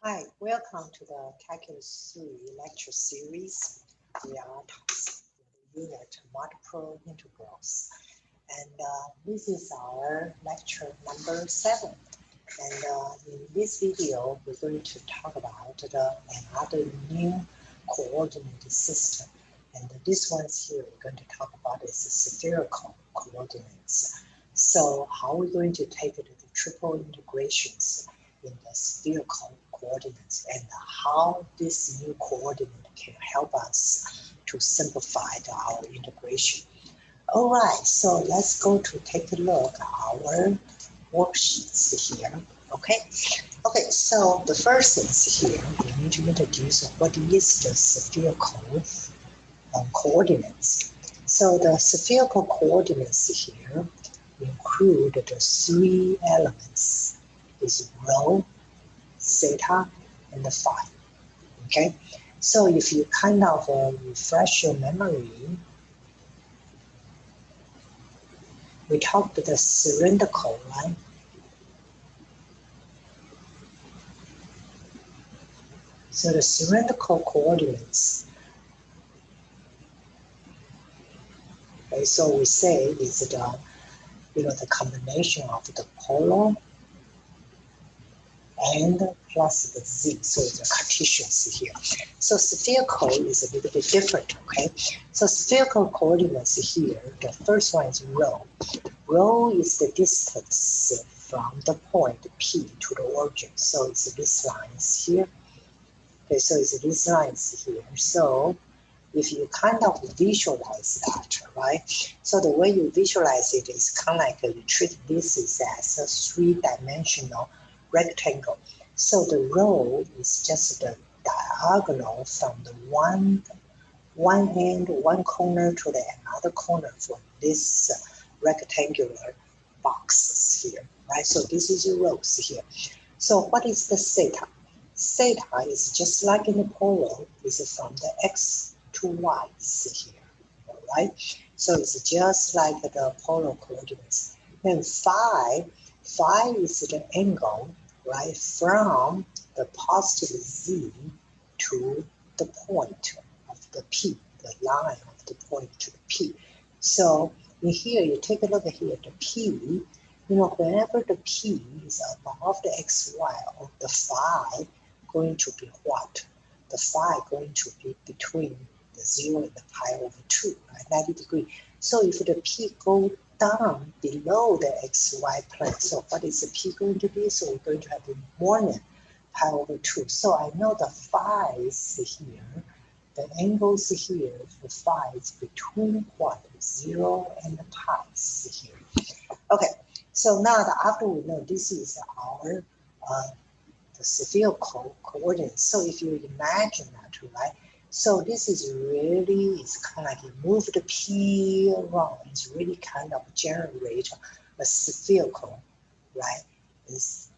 Hi, welcome to the Calculus 3 lecture series. We are the unit multiple integrals. And this is our lecture number 7. And in this video, we're going to talk about another new coordinate system. And this one's here we're going to talk about is spherical coordinates. So how are we going to take the triple integrations in the spherical coordinates and how this new coordinate can help us to simplify our integration. All right, so let's go to take a look at our worksheets here. Okay, so the first thing is here, we need to introduce what is the spherical coordinates. So the spherical coordinates here include the 3 elements, is rho, theta, and the phi. Okay, so if you kind of refresh your memory, we talked about the cylindrical, right? So the cylindrical coordinates, okay, so we say is the combination of the polar and plus the z, so the Cartesians here. So spherical is a little bit different, okay? So spherical coordinates here, the first one is rho. Rho is the distance from the point P to the origin. So it's these lines here. Okay, so it's these lines here. So if you kind of visualize that, right? So the way you visualize it is kind of like you treat this as a 3-dimensional rectangle. So the rho is just the diagonal from the one end, one corner to the another corner for this rectangular boxes here, right? So this is your rows here. So what is the theta? Theta is just like in the polar, is from the x to y here, all right? So it's just like the polar coordinates. Then phi is the angle, right, from the positive z to the point of the P, the line of the point to the P. So in here, you take a look at here, the P, whenever the P is above the xy of the phi, going to be what? The phi going to be between the 0 and the pi over 2, right, 90 degrees. So if the P go down below the xy plane, so what is the P going to be? So we're going to have more than pi over 2. So I know the phi is here. The angles here, the phi is between what? 0 and the pi here. Okay, so now after we know this is our the spherical coordinates. So if you imagine that, right? So this is really, it's kind of like you move the P around, it's really kind of generate a spherical, right? It's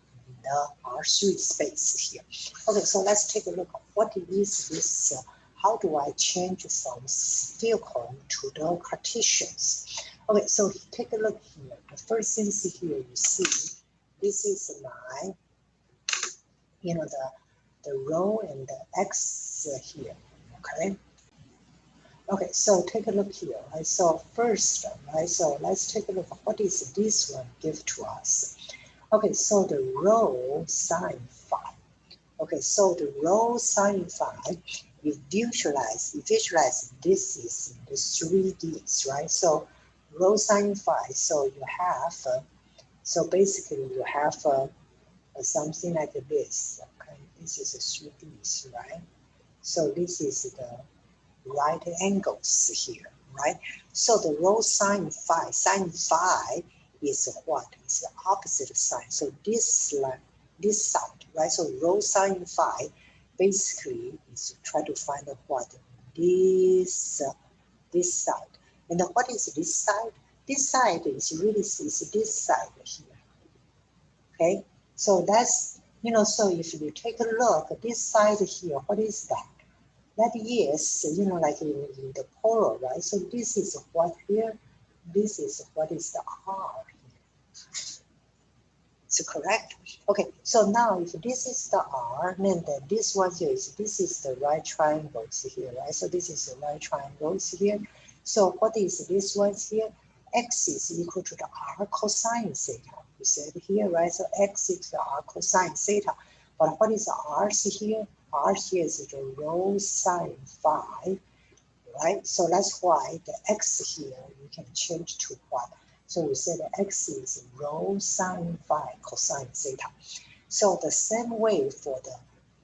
the R3 space here. Okay, so let's take a look at what is this, how do I change from spherical to the Cartesians? Okay, so take a look here. The first thing here you see, this is my, the rho and the x here, okay? Okay, so take a look here, right? So first, right, so let's take a look at what is this one give to us. Okay, so the rho sine phi. Okay, so the rho sine phi, you visualize this is in the 3Ds, right? So rho sine phi, so you have, so basically you have something like this, okay? This is a 3Ds, right? So this is the right angles here, right? So the rho sine phi is what? It's the opposite side. So this side, right? So rho sine phi basically is try to find what? This side. And what is this side? This side is really is this side here. Okay, so that's, so if you take a look at this side here, what is that? That is, like in the polar, right? So this is what here, this is what is the R here. It's correct. Okay, so now if this is the R, then this one here this is the right triangles here, right? So this is the right triangles here. So what is this one here? X is equal to the R cosine theta. We said here, right? So X is the R cosine theta. But what is R here? R here is the rho sine phi, right? So that's why the X here we can change to what? So we say the X is rho sine phi cosine theta. So the same way for the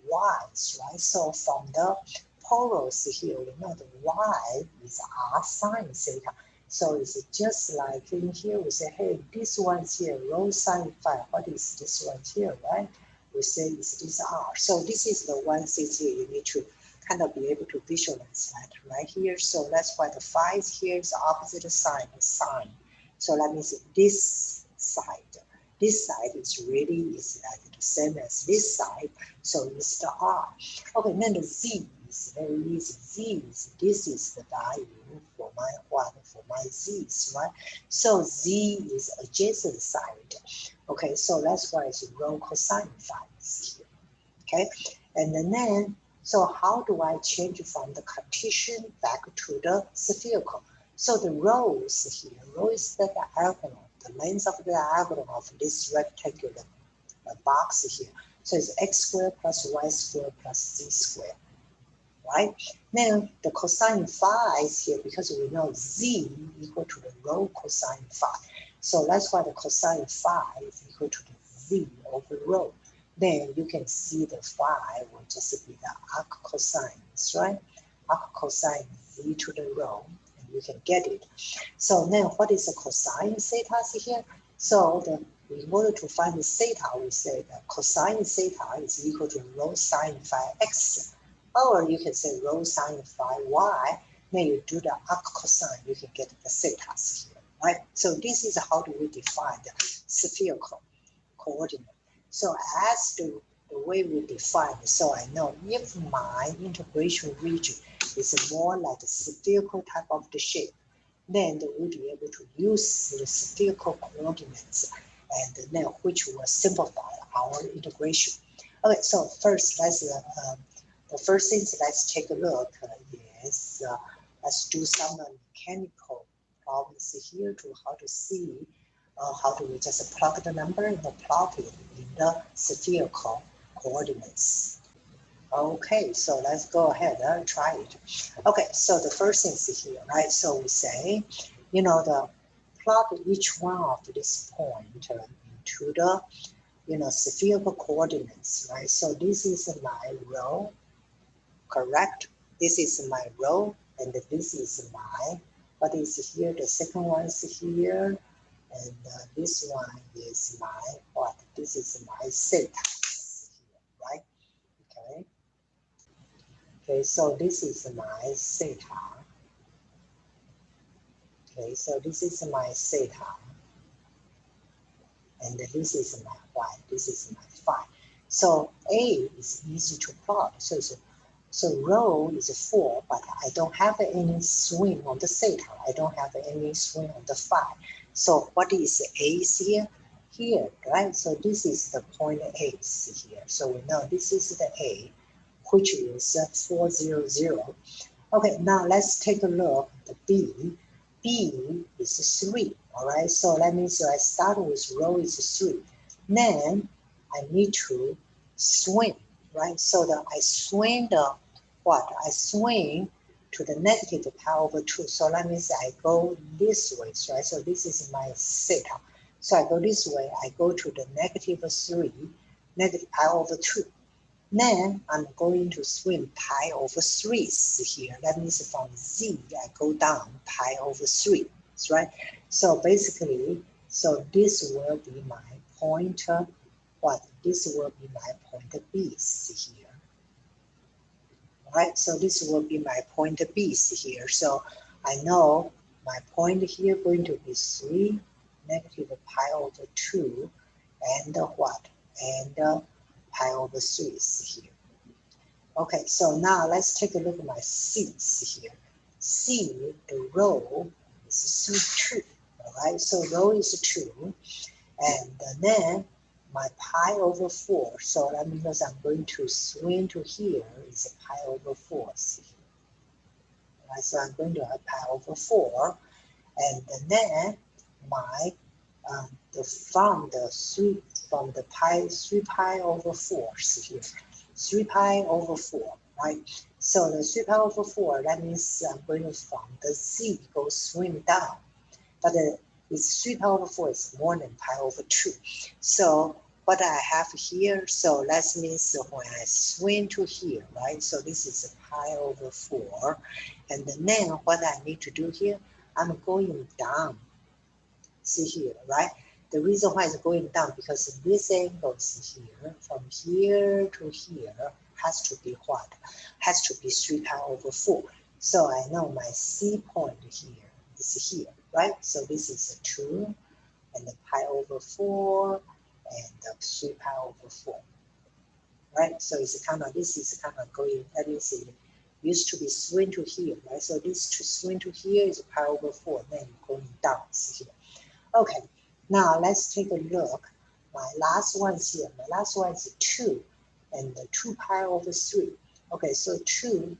Y's, right? So from the polars here, we know the Y is R sine theta. So it's just like in here, we say, hey, this one's here, rho sine phi. What is this one here, right? We say it's this R. So this is the one thing here you need to kind of be able to visualize that right here. So that's why the phi here is opposite sign of sine. So that means this side is really like the same as this side. So it's the R. Okay, then the Z is very easy. This is the value for my one for my Z's, right? So Z is adjacent side. Okay, so that's why it's rho cosine phi here. Okay, and then so how do I change from the Cartesian back to the spherical? So the rho is here. Rho is the diagonal, the length of the diagonal of this rectangular box here. So it's x squared plus y squared plus z squared, right? Now the cosine phi is here because we know z equal to the rho cosine phi. So that's why the cosine phi is equal to the z over rho. Then you can see the phi will just be the arc cosine, right? Arc cosine z to the rho, and you can get it. So now what is the cosine theta here? So in order to find the theta, we say that cosine theta is equal to rho sine phi x. Or you can say rho sine phi y. Then you do the arc cosine, you can get the thetas here, right? So this is how do we define the spherical coordinate. So as the way we define it, so I know if my integration region is more like a spherical type of the shape, then we'll be able to use the spherical coordinates and then which will simplify our integration. Okay, so first the first thing let's take a look is let's do some mechanical problems here to how to see how do we just plug the number and plug it in the spherical coordinates. Okay, so let's go ahead and try it. Okay, so the first thing is here, right? So we say, the plug each one of this point into the, spherical coordinates, right? So this is my rho, correct? This is my rho, and this is my, what is here? The second one is here, and this one is my, what? This is my theta here, right? Okay. Okay, so this is my theta. Okay, so this is my theta. And this is my y, this is my phi. So A is easy to plot. So rho is 4, but I don't have any swing on the theta. I don't have any swing on the phi. So what is A here? Here, right? So this is the point A here. So we know this is the A, which is 400. Okay, now let's take a look at the B. B is 3, all right? So that means I start with rho is 3. Then I need to swing, right? So that I swing the what? I swing to the negative pi over 2. So that means I go this way, right? So this is my theta. So I go this way, I go to the negative 3, negative pi over 2. Then I'm going to swing pi over 3 here. That means from z, I go down pi over 3, right? So basically, so this will be my point, what? This will be my point B here. Right? So this will be my point B here. So I know my point here going to be 3, negative pi over 2, and what? And pi over 3 here. Okay, so now let's take a look at my C's here. C, the rho is 2, all right? So rho is 2, and then my pi over 4. So that means I'm going to swing to here is a pi over 4. See? Right, so I'm going to have pi over 4. And then my from the pi 3 pi over 4 see here 3 pi over 4, right? So the 3 pi over 4, that means I'm going to from the z go swing down, but it's 3 pi over 4 is more than pi over 2. So what I have here, so that means when I swing to here, right? So this is a pi over 4, and then what I need to do here, I'm going down. See here, right? The reason why it's going down because this angle here, from here to here, has to be what? Has to be 3 pi over 4. So I know my C point here is here, right? So this is a 2 and the pi over 4 and the 3 pi over 4, right? So it's kind of, this is kind of going, that means it used to be swing to here, right? So this to swing to here is pi over 4, then going down, see here. Okay, now let's take a look. My last one is here. My last one is 2 and the 2 pi over 3. Okay, so 2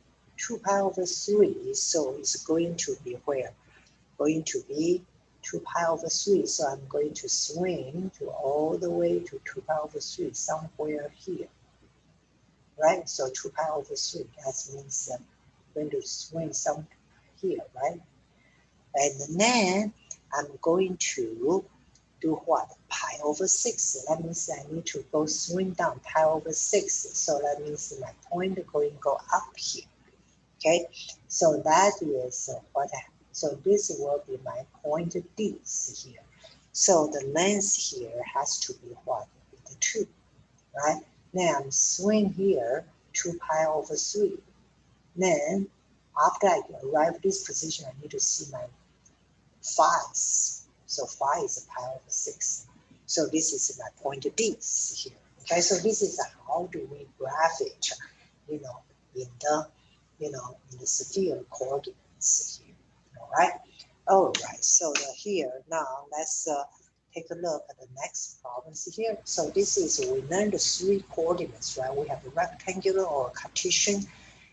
pi over 3, so it's going to be where? Going to be 2 pi over 3. So I'm going to swing to all the way to 2 pi over 3, somewhere here. Right? So 2 pi over 3, that means I'm going to swing some here, right? And then I'm going to do what? Pi over 6. That means I need to go swing down pi over 6. So that means my point going to go up here. Okay, so that is what so this will be my point D here. So the length here has to be what? The 2, right? Now I'm swing here 2 pi over 3. Then after I arrive at this position, I need to see my phi's. So phi is a pi over 6. So this is my point D here. Okay, so this is how do we graph it, in the sphere coordinates here. All right. So here now let's take a look at the next problems here. So this is, we learned the 3 coordinates, right? We have the rectangular or Cartesian,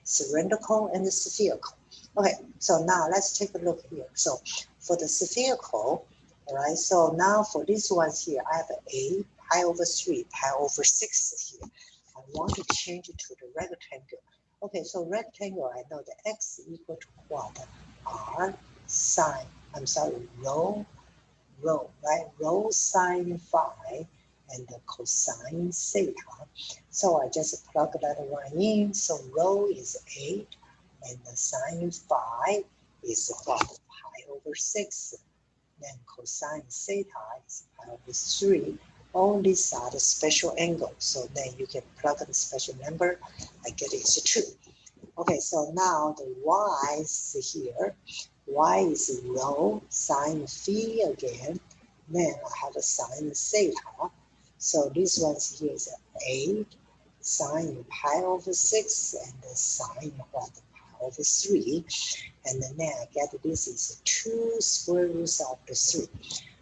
cylindrical, and the spherical. Okay, so now let's take a look here. So for the spherical, all right, so now for these ones here, I have a pi over 3, pi over 6 here. I want to change it to the rectangle. Okay, so rectangle, I know the x equal to what? R sine, rho, right? Rho sine phi and the cosine theta. So I just plug that one in. So rho is 8 and the sine phi is what? Pi over 6. Then cosine theta is pi over 3. All these are the special angles. So then you can plug the special number. I get it's 2. Okay, so now the y is here. Y is rho sine phi again. Then I have a sine theta. So this one here is 8 sine pi over 6 and the sine what? Pi over 3. And then I get this is 2 square roots of the 3.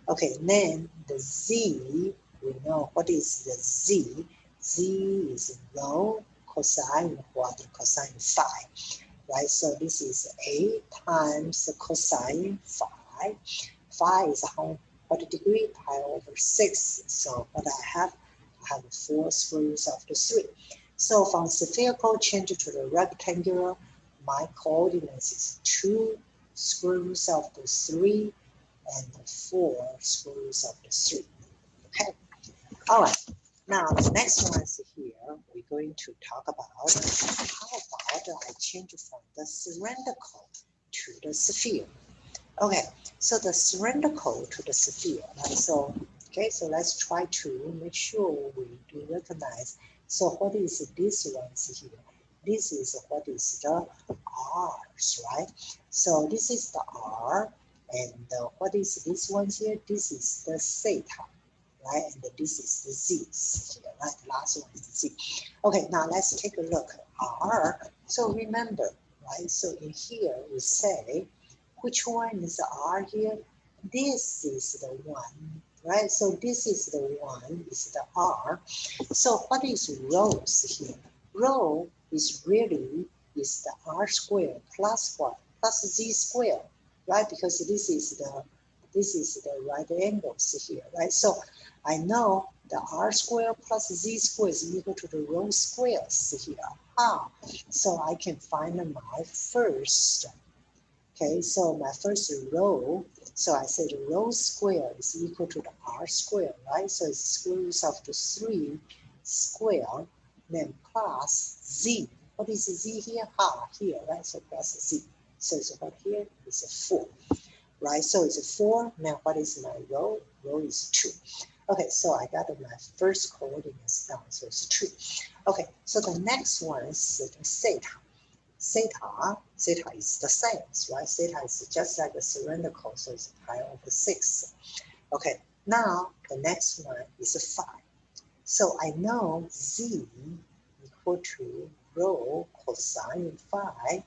Okay, then the z, we know what is the z. Z is rho cosine what? Cosine phi. Right, so this is 8 times the cosine phi. Phi is what degree? Pi over 6. So what I have 4 square roots of the 3. So from spherical change to the rectangular, my coordinates is 2 square roots of the 3 and 4 square roots of the 3. Okay. All right. Now the next one is here. We're going to talk about how about I change from the cylindrical to the sphere. Okay. So the cylindrical to the sphere. Right? So okay. So let's try to make sure we do recognize. So what is this one here? This is what is the R's, right? So this is the R, and what is this one here? This is the theta, right? And this is the Z here, right? The last one is the Z. Okay, now let's take a look at R. So remember, right? So in here we say, which one is the R here? This is the one right? So this is the one, is the R. So what is rho's here? Rho is really is the R squared plus what? Plus Z squared, right? Because this is the right angles here, right? So I know the R squared plus Z squared is equal to the rho squares here. So I can find my first. Okay, so my first row, so I said rho square is equal to the R square, right? So it's square root of the 3 square, then plus Z. What is Z here? Here, right? So plus Z. So it's what here is a 4, right? So it's a 4. Now what is my row? Row is 2. Okay, so I got my first coordinates down, so it's 2. Okay, so the next one is theta. Theta is the same, right? Theta is just like the cylindrical, so it's pi over 6. Okay, now the next one is 5. So I know Z equal to rho cosine phi.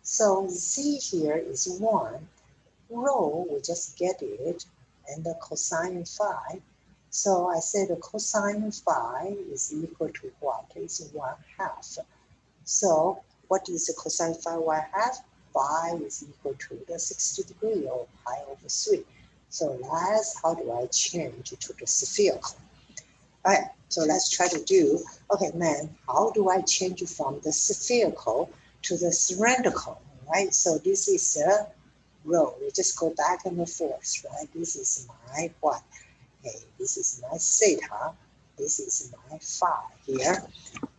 So Z here is 1. Rho, we just get it, and the cosine phi. So I say the cosine phi is equal to what? It's 1/2. So what is the cosine phi 1/2? Phi is equal to the 60 degree or pi over 3. So that's how do I change to the spherical. All right, so let's try to do, okay, man, how do I change from the spherical to the cylindrical, right? So this is a row. We just go back and forth, right? This is my what? Hey, this is my theta. This is my phi here.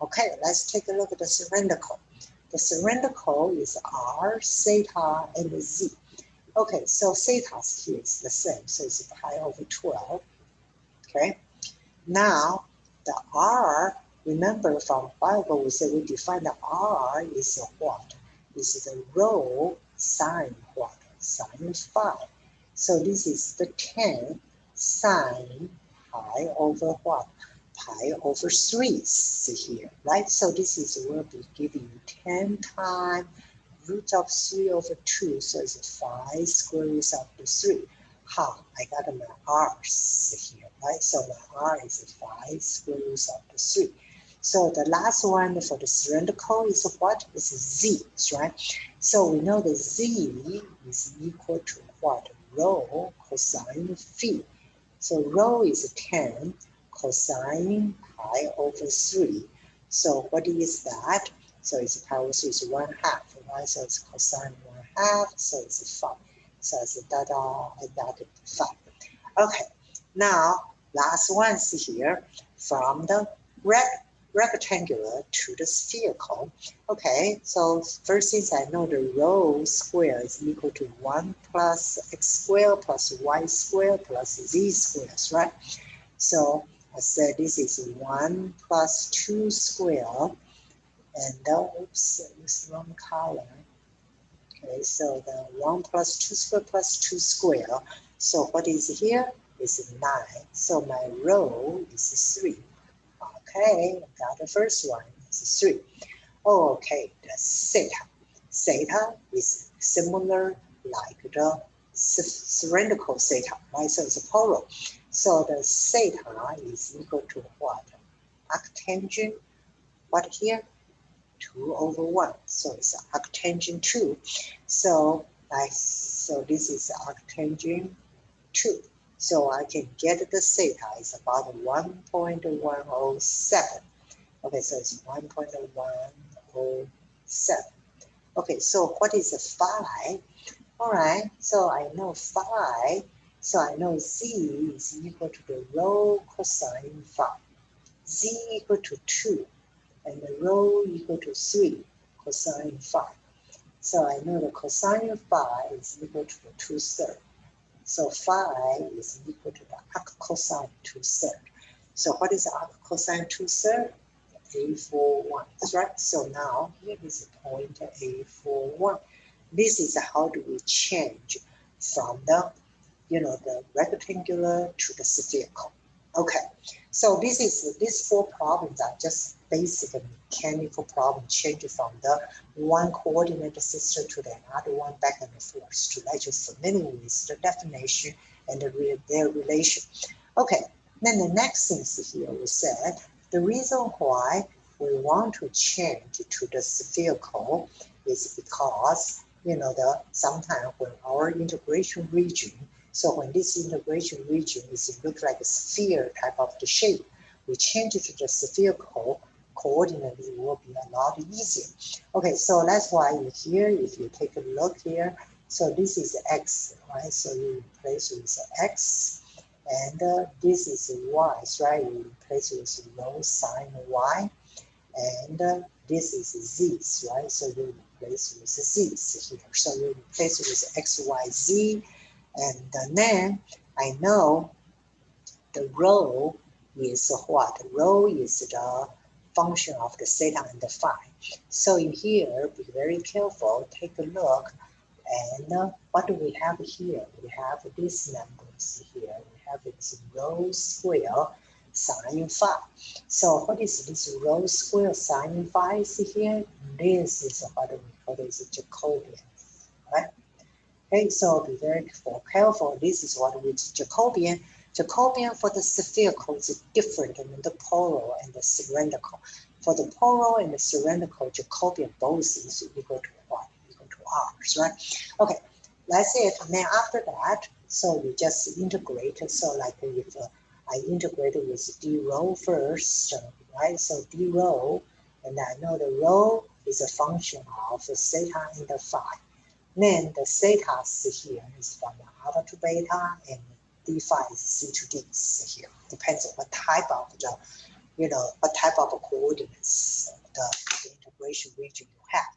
Okay, let's take a look at the cylindrical. The cylindrical is R, theta, and Z. Okay, so theta here is the same, so it's pi over 12. Okay, now the R, remember from Bible we said we define the R is a what? Is the rho sine what? Sine phi. So this is the 10 sine pi over what? Pi over 3 here, right? So this is will be giving you 10 times root of 3 over 2, so it's 5 square root of the 3. I got my R's here, right? So my R is 5 square root of the 3. So the last one for the cylindrical is what? Is Z, right? So we know the Z is equal to what? Rho cosine phi. So rho is 10 cosine pi over 3. So what is that? So it's pi over 3 is 1/2, right? So it's cosine 1/2, so it's 5. So it's that 5. Okay, now last one's here from the rectangular to the spherical. Okay, so first things I know the rho square is equal to 1 plus x squared plus y squared plus z squares, right? So I said this is 1 plus 2 squared, and oops, it's wrong color. Okay, so the 1 plus 2 squared plus 2 squared. So what is here? Is 9. So my rho is 3. Okay, got the first one. It's 3. Okay, the theta. Theta is similar like the cylindrical theta, right? So it's a polar. So the theta is equal to what? Arctangent, what here? 2 over 1. So it's arctangent 2. So this is arctangent 2. So I can get the theta is about 1.107. Okay, so it's 1.107. Okay, so what is a phi? All right, so I know phi. So I know Z is equal to the rho cosine phi. Z equal to 2, and the rho equal to 3 cosine phi. So I know the cosine phi is equal to the 2/3. So phi is equal to the arc cosine 2/3. So what is arc cosine 2/3? A41, right? So now here is a point A41. This is how do we change from the, the rectangular to the spherical. Okay, so these 4 problems are just basic mechanical problems, changing from the one coordinate system to the other one back and forth to let you familiar with the definition and their relation. Okay, then the next thing here we said, the reason why we want to change to the spherical is because, sometimes when our integration region, so when this integration region is look like a sphere type of the shape, we change it to the spherical coordinate, it will be a lot easier. Okay, so that's why here, if you take a look here, so this is x, right? So you replace with x, and this is y, right? You replace with rho sine y, and this is z, right? So you replace with z's here. So you replace with x, y, z, and then I know the rho is what? Rho is the function of the theta and the phi. So in here, be very careful, take a look, and what do we have here? We have these numbers here. We have this rho square sine phi. So what is this rho square sine phi is here? This is what we call this Jacobian, right? Okay, so be very careful. This is what we Jacobian. Jacobian for the spherical is different than the polar and the cylindrical. For the polar and the cylindrical, Jacobian both is equal to what? Equal to r's, right? Okay, that's it. And then after that, so we just integrate. So like if I integrate with d rho first, right? So d rho, and I know the rho is a function of theta and the phi. Then the theta here is from alpha to beta, and d phi is c to d here. Depends on what type of what type of coordinates the integration region you have.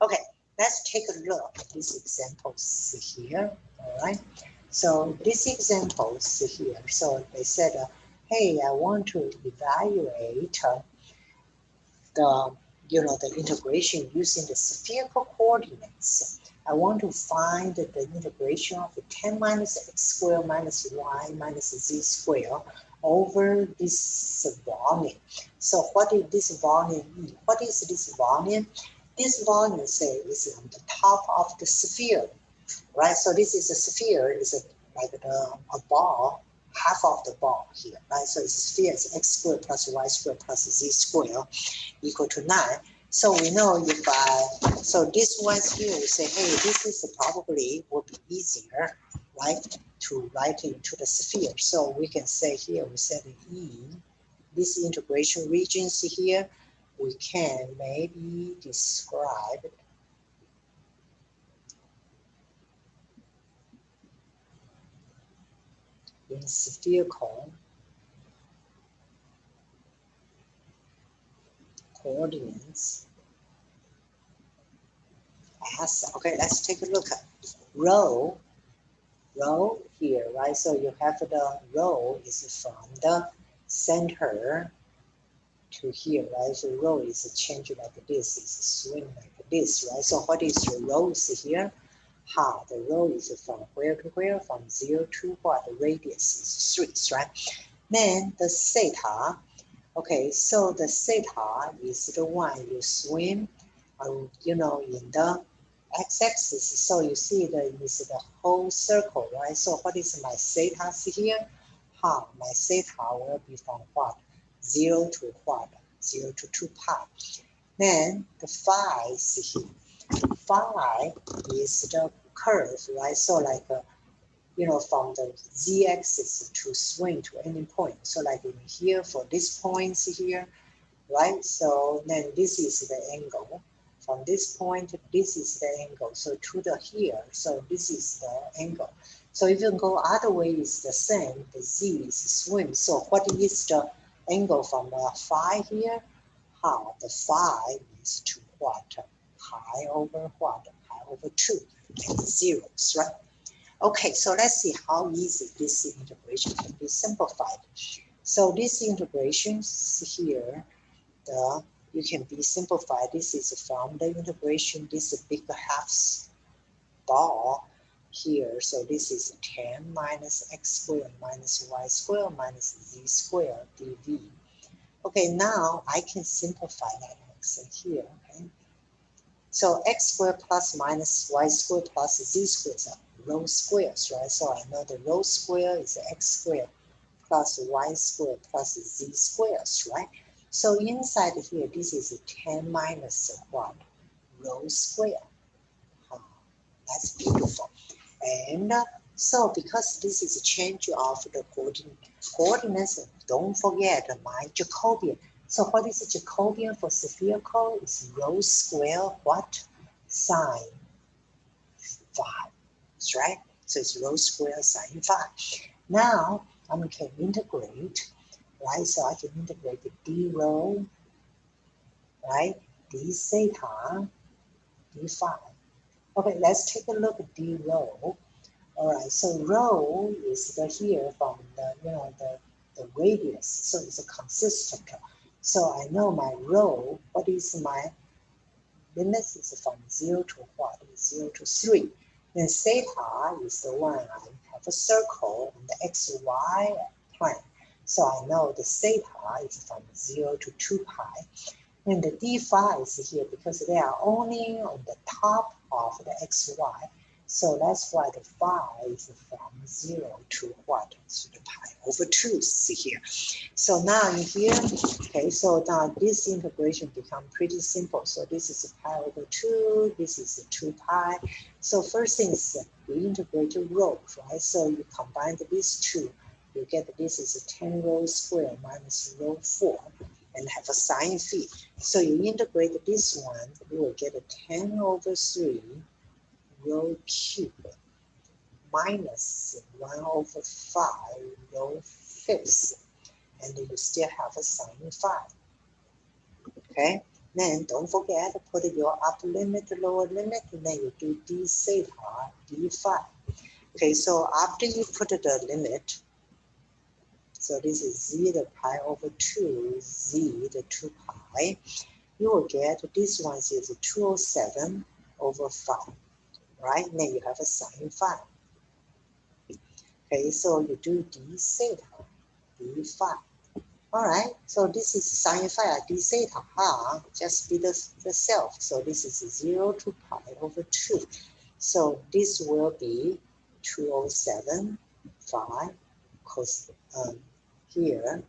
Okay, let's take a look at these examples here. All right. So these examples here. So they said, hey, I want to evaluate the integration using the spherical coordinates. I want to find the integration of 10 minus x squared minus y minus z squared over this volume. So what is this volume? What is this volume? This volume, say, is on the top of the sphere, right? So this is a sphere, is like a ball, half of the ball here, right? So it's a sphere, it's x squared plus y squared plus z squared equal to 9. So we know so this one's here, we say, hey, this is probably will be easier, right, to write into the sphere. So we can say here, we said E, this integration regions here, we can maybe describe in spherical coordinates as, okay, let's take a look at rho here, right? So you have the rho is from the center to here, right? So rho is a change like this, it's a swing like this, right? So what is your rho here? The rho is from where to where? From 0 to what? The radius is 3, right? Then the theta, okay, so the theta is the one you swim, in the x-axis. So you see that is the whole circle, right? So what is my theta here? My theta will be from what? 0 to what? 0 to 2 pi. Then the phi is here. The phi is the curve, right? So like, from the z-axis to swing to any point. So like in here for this points here, right? So then this is the angle. From this point, this is the angle. So to the here, so this is the angle. So if you go other way, it's the same. The z is swim. So what is the angle from the phi here? The phi is to what? Pi over what? Pi over 2 and zeros, right? Okay, so let's see how easy this integration can be simplified. So this integrations here, you can be simplified. This is from the integration, this big half ball here. So this is 10 minus x squared minus y squared minus z squared dv. Okay, now I can simplify that x here, okay? So x squared plus minus y squared plus z squared is row squares, right? So I know the row square is x squared plus y squared plus z squares, right? So inside here, this is 10 minus what? Row square. That's beautiful. And so because this is a change of the coordinates, don't forget my Jacobian. So what is a Jacobian for spherical? It's row square what? Sine 5. That's right. So it's row square sine 5. Now I can integrate, right? So I can integrate the d row, right? d theta, d phi. Okay, let's take a look at d row. All right, so rho is the here from the the radius, so it's a consistent. So I know my rho. What is my limit? Is from 0 to what? 0 to 3. Then theta is the one I have a circle on the xy plane. So I know the theta is from 0 to 2 pi. And the d phi is here because they are only on the top of the xy. So that's why the phi is from 0 to what? To the pi over 2, see here. So now in here, okay, so now this integration becomes pretty simple. So this is pi over 2, this is 2 pi. So first thing is you integrate the rows, right? So you combine these two, you get this is 10 rho squared minus rho 4 and have a sine phi. So you integrate this one, you will get a 10 over 3 rho cubed minus 1 over 5 rho fifth. And you still have a sine phi. Okay? Then don't forget to put your upper limit, lower limit, and then you do d theta, d phi. Okay, so after you put the limit, so this is z the pi over 2, z the 2 pi, you will get this one is 207 over 5, right? Then you have a sine phi. Okay, so you do d theta, d phi. All right, so this is sine phi d theta, just be the self. So this is 0 to pi over 2. So this will be 207 phi, because here,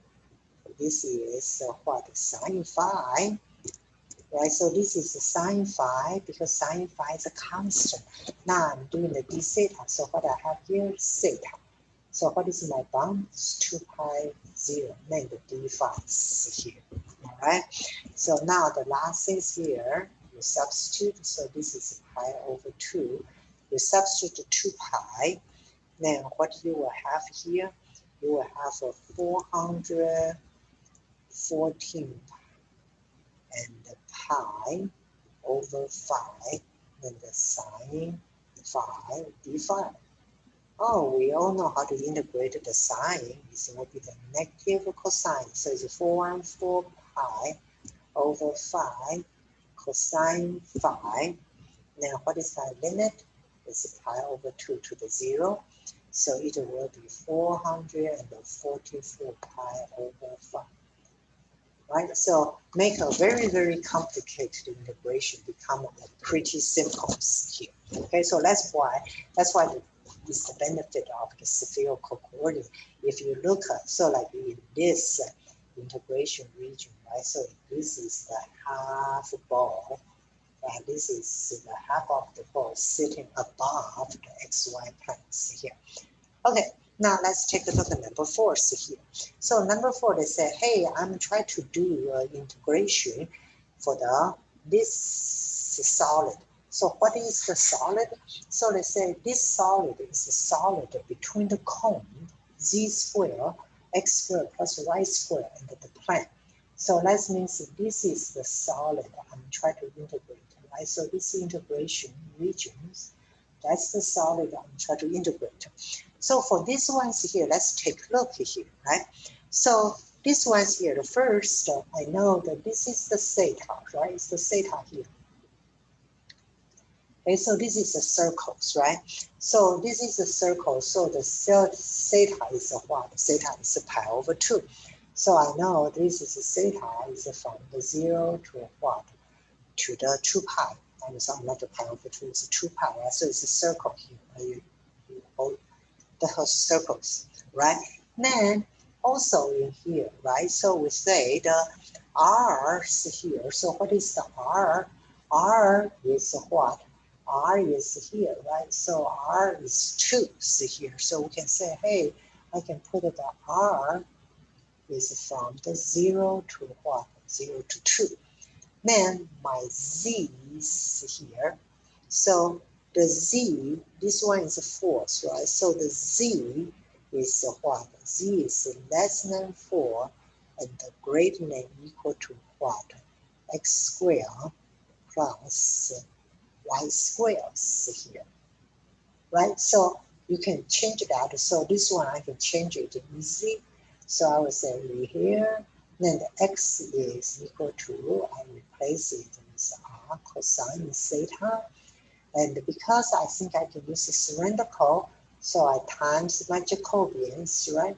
this is what? Sine phi. Right, so this is the sine phi because sine phi is a constant. Now I'm doing the d theta. So what I have here is theta. So what is my bound? It's 2 pi 0. Then the d phi is here. All right. So now the last thing is here. You substitute. So this is pi over 2. You substitute 2 pi. Then what you will have here? You will have a 414 and the pi over 5, then the sine phi d phi. Oh, we all know how to integrate the sine. It will be the negative cosine. So it's 414 pi over 5 cosine phi. Then what is my limit? It's pi over 2 to the 0. So it will be 444 pi over 5. Right? So make a very, very complicated integration become pretty simple here. Okay, so that's why it's the benefit of the spherical coordinate. If you look at, so like in this integration region, right? So this is the half ball, and this is the half of the ball sitting above the xy planes here. Okay, now let's take a look at number 4 here. So number 4, they say, hey, I'm trying to do integration for this solid. So what is the solid? So they say this solid is the solid between the cone, z square, x squared plus y squared, and the plane. So that means this is the solid I'm trying to integrate, right? So this integration regions, that's the solid I'm trying to integrate. So for these ones here, let's take a look here, right? So these ones here, the first, I know that this is the theta, right? It's the theta here. Okay, so this is the circles, right? So this is the circle. So the theta is what? Theta is pi over 2. So I know this is the theta is from the 0 to what? To the 2 pi. And it's not the pi over 2, it's 2 pi, right? So it's a circle here. the whole circles, right? Then also in here, right? So we say the R's here. So what is the R? R is what? R is here, right? So R is 2 here. So we can say, hey, I can put the R is from the 0 to what? 0 to 2. Then my Z is here. So the Z, this one is a false, right? So the Z is what? Z is less than 4 and the greater than equal to what? X squared plus Y squared here, right? So you can change that. So this one I can change it easily. So I will say here, then the X is equal to, I replace it with R cosine theta. And because I think I can use the cylindrical, so I times my Jacobians, right?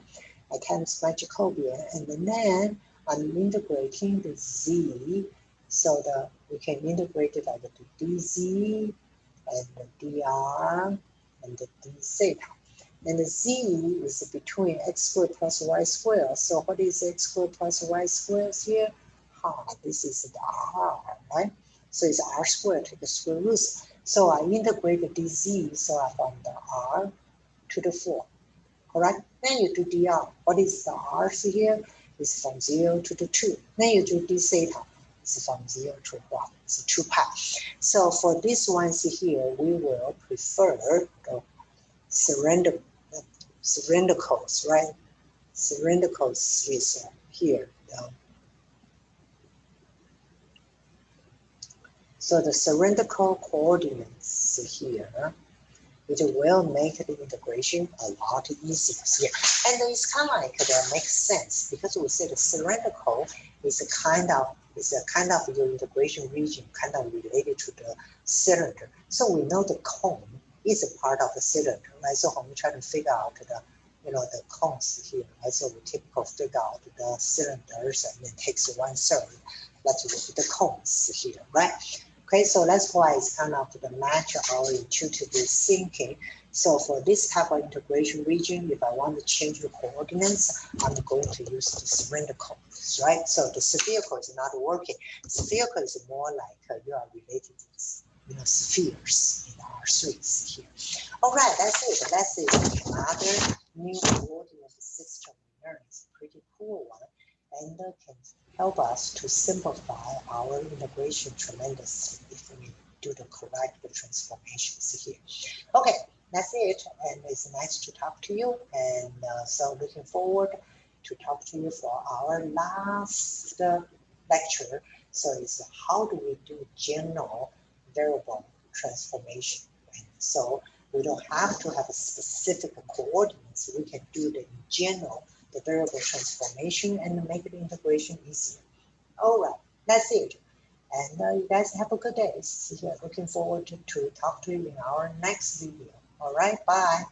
I times my Jacobian, and then I'm integrating the Z, so that we can integrate it like the dz and the dr and the d theta. And the Z is between x squared plus y squared. So what is x squared plus y squared here? This is the R, right? So it's R squared, take the square root. So I integrate the dz, so I found the R to the 4, correct? Then you do dr. What is the R here? It's from 0 to the 2. Then you do d theta. It's from 0 to 1. It's 2 pi. So for these ones here, we will prefer the cylindricals, right? Cylindricals is here. So the cylindrical coordinates here, it will make the integration a lot easier here. And it's kind of like that makes sense because we say the cylindrical is a kind of your integration region kind of related to the cylinder. So we know the cone is a part of the cylinder, right? So when we try to figure out the cones here, right? So we typically figure out the cylinders and then takes 1/3. That will be the cones here, right? Okay, so that's why it's kind of the match our intuitive thinking. So for this type of integration region, if I want to change the coordinates, I'm going to use the cylindrical, right? So the spherical is not working. Spherical is more like you are related to spheres in R3 here. All right, that's it. That's it. Another new coordinate system we learned. It's a pretty cool one, and can help us to simplify our integration tremendously if we do the correct transformations here. Okay, that's it, and it's nice to talk to you, and so looking forward to talk to you for our last lecture. So it's how do we do general variable transformation? And so we don't have to have a specific coordinates. We can do the general the variable transformation and make the integration easier. All right, that's it. And you guys have a good day. Looking forward to talk to you in our next video. All right, bye.